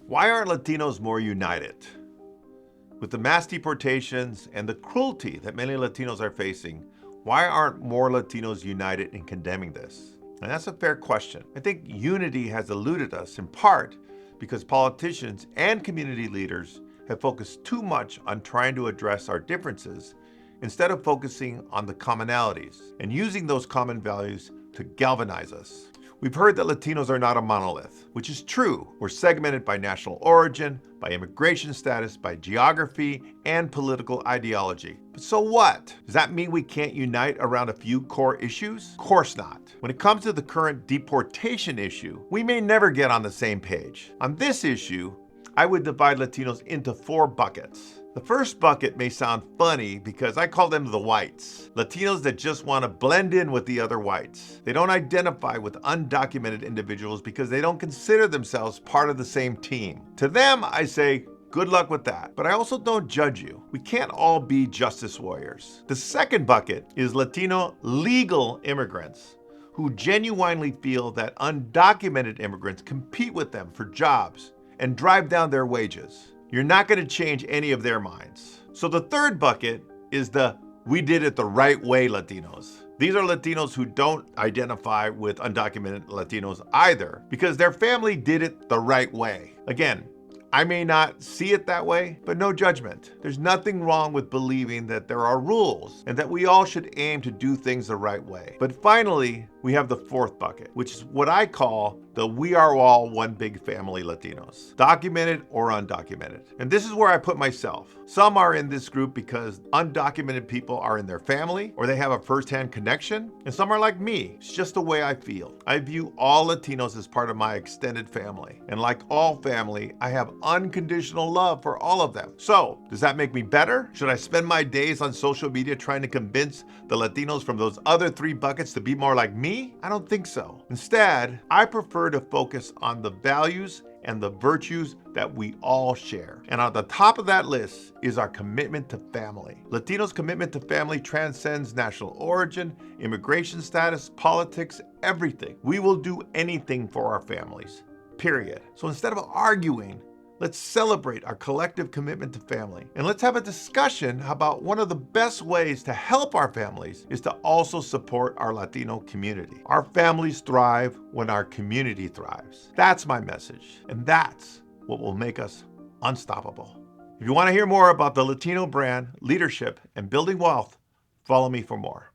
Why aren't Latinos more united? With the mass deportations and the cruelty that many Latinos are facing, why aren't more Latinos united in condemning this? And that's a fair question. I think unity has eluded us in part because politicians and community leaders have focused too much on trying to address our differences instead of focusing on the commonalities and using those common values to galvanize us. We've heard that Latinos are not a monolith, which is true. We're segmented by national origin, by immigration status, by geography, and political ideology. But so what? Does that mean we can't unite around a few core issues? Of course not. When it comes to the current deportation issue, we may never get on the same page. On this issue, I would divide Latinos into 4 buckets. The first bucket may sound funny because I call them the whites. Latinos that just want to blend in with the other whites. They don't identify with undocumented individuals because they don't consider themselves part of the same team. To them, I say, good luck with that. But I also don't judge you. We can't all be justice warriors. The second bucket is Latino legal immigrants who genuinely feel that undocumented immigrants compete with them for jobs and drive down their wages. You're not going to change any of their minds. So the third bucket is the we did it the right way Latinos. These are Latinos who don't identify with undocumented Latinos either because their family did it the right way. Again, I may not see it that way, but no judgment. There's nothing wrong with believing that there are rules and that we all should aim to do things the right way. But finally, we have the fourth bucket, which is what I call the we are all one big family Latinos, documented or undocumented. And this is where I put myself. Some are in this group because undocumented people are in their family or they have a firsthand connection. And some are like me. It's just the way I feel. I view all Latinos as part of my extended family. And like all family, I have unconditional love for all of them. So, does that make me better? Should I spend my days on social media trying to convince the Latinos from those other 3 buckets to be more like me? I don't think so. Instead, I prefer to focus on the values and the virtues that we all share. And on the top of that list is our commitment to family. Latinos' commitment to family transcends national origin, immigration status, politics, everything. We will do anything for our families, period. So instead of arguing, let's celebrate our collective commitment to family. And let's have a discussion about one of the best ways to help our families is to also support our Latino community. Our families thrive when our community thrives. That's my message. And that's what will make us unstoppable. If you want to hear more about the Latino brand, leadership, and building wealth, follow me for more.